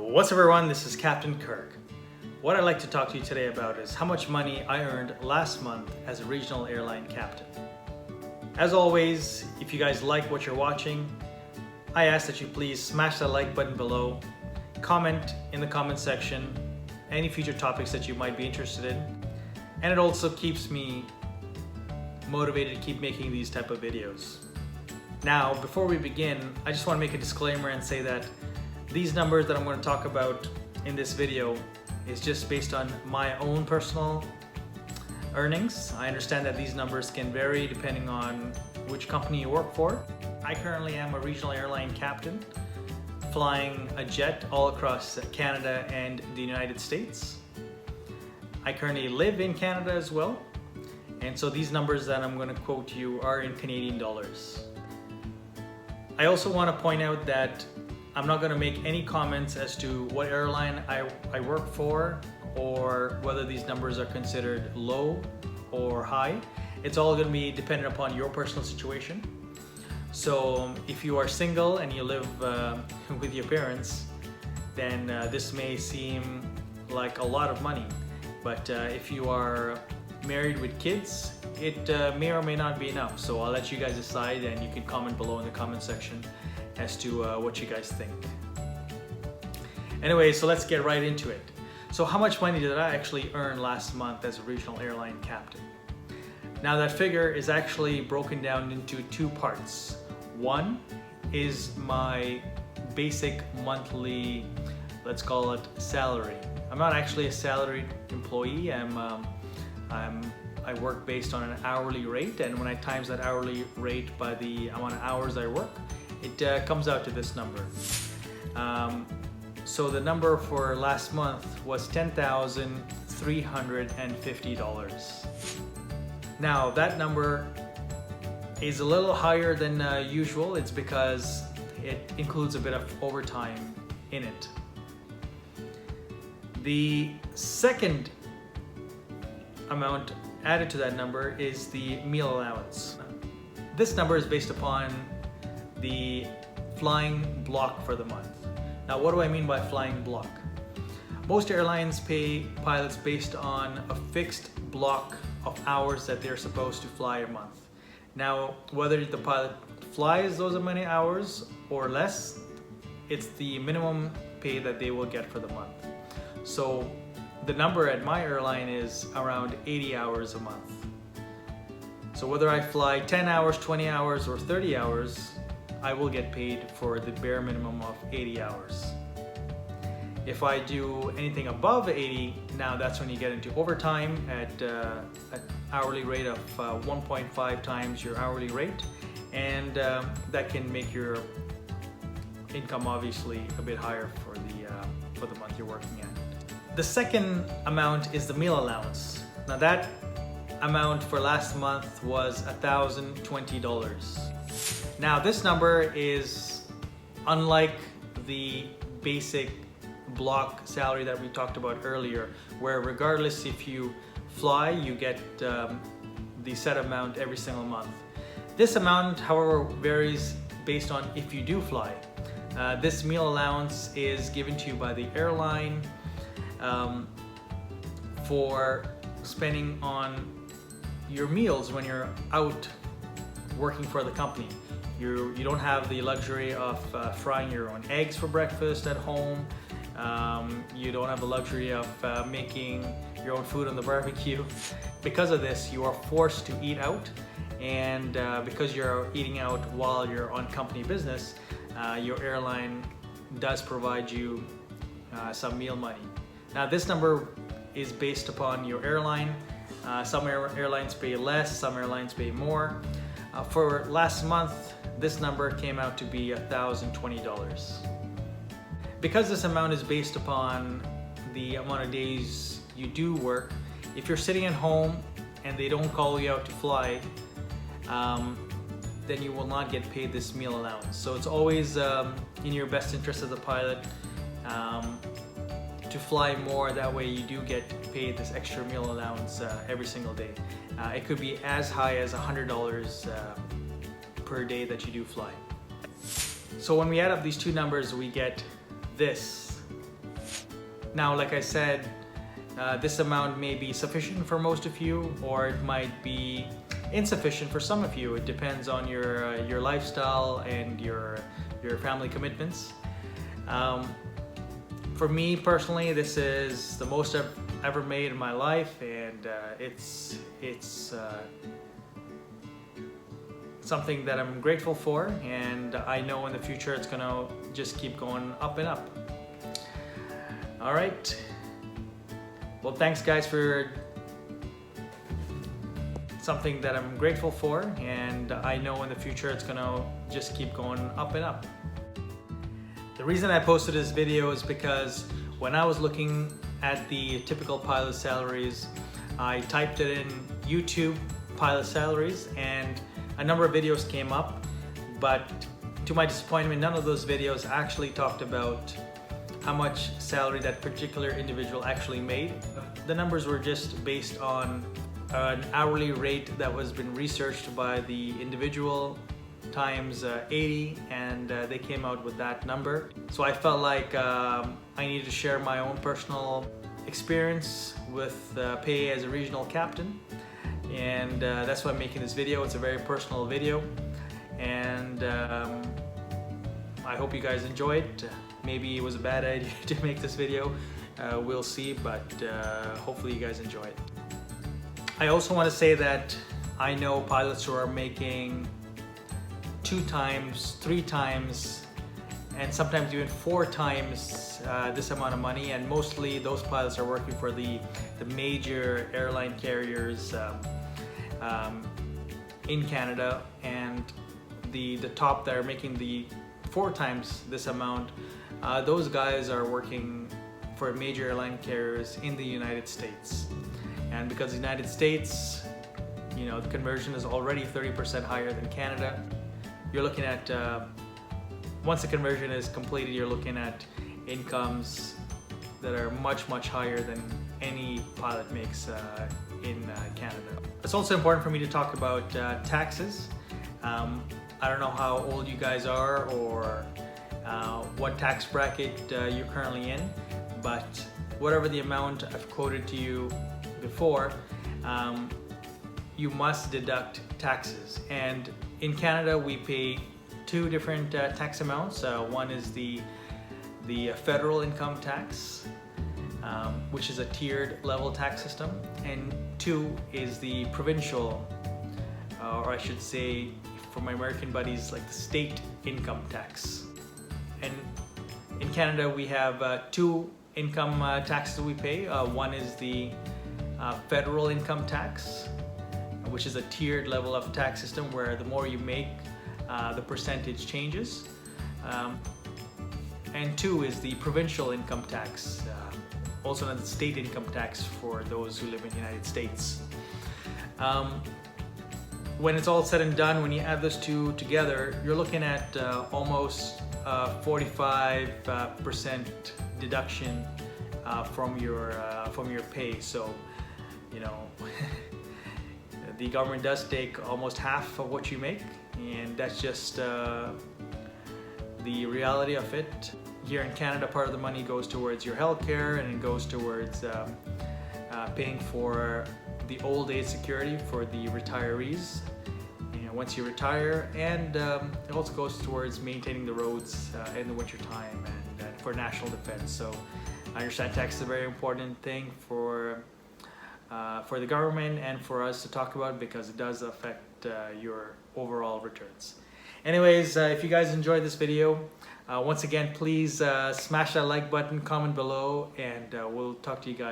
What's up everyone, this is Captain Kirk. What I'd like to talk to you today about is how much money I earned last month as a regional airline captain. As always, if you guys like what you're watching, I ask that you please smash that like button below, comment in the comment section any future topics that you might be interested in, and it also keeps me motivated to keep making these type of videos. Now, before we begin, I just want to make a disclaimer and say that these numbers that I'm going to talk about in this video is just based on my own personal earnings. I understand that these numbers can vary depending on which company you work for. I currently am a regional airline captain flying a jet all across Canada and the United States. I currently live in Canada as well, and so these numbers that I'm going to quote you are in Canadian dollars. I also want to point out that I'm not going to make any comments as to what airline I work for or whether these numbers are considered low or high. It's all going to be dependent upon your personal situation. So if you are single and you live with your parents, then this may seem like a lot of money. But if you are married with kids, it may or may not be enough. So I'll let you guys decide, and you can comment below in the comment section as to what you guys think. Anyway, so let's get right into it. So how much money did I actually earn last month as a regional airline captain? Now that figure is actually broken down into two parts. One is my basic monthly, let's call it salary. I'm not actually a salaried employee. I work based on an hourly rate, and when I times that hourly rate by the amount of hours I work, it comes out to this number. So the number for last month was $10,350. Now that number is a little higher than usual. It's because it includes a bit of overtime in it. The second amount added to that number is the meal allowance. This number is based upon the flying block for the month. Now, what do I mean by flying block? Most airlines pay pilots based on a fixed block of hours that they're supposed to fly a month. Now, whether the pilot flies those many hours or less, it's the minimum pay that they will get for the month. So the number at my airline is around 80 hours a month. So whether I fly 10 hours, 20 hours, or 30 hours, I will get paid for the bare minimum of 80 hours. If I do anything above 80, now that's when you get into overtime at an hourly rate of 1.5 times your hourly rate, and that can make your income obviously a bit higher for the month you're working at. The second amount is the meal allowance. Now that amount for last month was $1,020. Now this number is unlike the basic block salary that we talked about earlier, where regardless if you fly, you get the set amount every single month. This amount, however, varies based on if you do fly. This meal allowance is given to you by the airline for spending on your meals when you're out working for the company. You don't have the luxury of frying your own eggs for breakfast at home. You don't have the luxury of making your own food on the barbecue. Because of this, you are forced to eat out, and because you're eating out while you're on company business, your airline does provide you some meal money. Now this number is based upon your airline. Some airlines pay less, some airlines pay more. For last month, this number came out to be $1,020. Because this amount is based upon the amount of days you do work, if you're sitting at home and they don't call you out to fly, then you will not get paid this meal allowance. So it's always in your best interest as a pilot to fly more. That way you do get paid this extra meal allowance every single day. It could be as high as $100 per day that you do fly. So when we add up these two numbers, we get this Now, like I said, this amount may be sufficient for most of you, or it might be insufficient for some of you. It depends on your lifestyle and your family commitments. For me personally, this is the most I've ever made in my life, and it's something that I'm grateful for, and I know in the future it's gonna just keep going up and up. All right. Well, thanks guys for something that I'm grateful for, and I know in the future it's gonna just keep going up and up. The reason I posted this video is because when I was looking at the typical pilot salaries, I typed it in YouTube pilot salaries and a number of videos came up, but to my disappointment, none of those videos actually talked about how much salary that particular individual actually made. The numbers were just based on an hourly rate that was been researched by the individual times 80, and they came out with that number. So I felt like I needed to share my own personal experience with PAAA as a regional captain, and that's why I'm making this video. It's a very personal video, and I hope you guys enjoy it. Maybe it was a bad idea to make this video, we'll see, but hopefully you guys enjoy it. I also want to say that I know pilots who are making 2 times, 3 times, and sometimes even 4 times this amount of money, and mostly those pilots are working for the major airline carriers in Canada, and the top that are making the 4 times this amount, those guys are working for major airline carriers in the United States. And because the United States, you know, the conversion is already 30% higher than Canada, you're looking at, once the conversion is completed, you're looking at incomes that are much, much higher than any pilot makes in Canada. It's also important for me to talk about taxes. I don't know how old you guys are or what tax bracket you're currently in, but whatever the amount I've quoted to you before, you must deduct taxes. And in Canada, we pay 2 different tax amounts. One is the federal income tax, which is a tiered level tax system, and 2 is the provincial, or I should say, for my American buddies, like the state income tax. And in Canada, we have 2 income taxes we pay. One is the federal income tax, which is a tiered level of tax system where the more you make, the percentage changes. And 2 is the provincial income tax, also known as state income tax for those who live in the United States. When it's all said and done, when you add those 2 together, you're looking at almost 45% deduction from your pay. So, you know, the government does take almost half of what you make, and that's just the reality of it. Here in Canada, part of the money goes towards your healthcare, and it goes towards paying for the old age security for the retirees, you know, once you retire, and it also goes towards maintaining the roads in the winter time and for national defense. So I understand tax is a very important thing for the government and for us to talk about, because it does affect your overall returns. Anyways, if you guys enjoyed this video, once again, please smash that like button, comment below, and we'll talk to you guys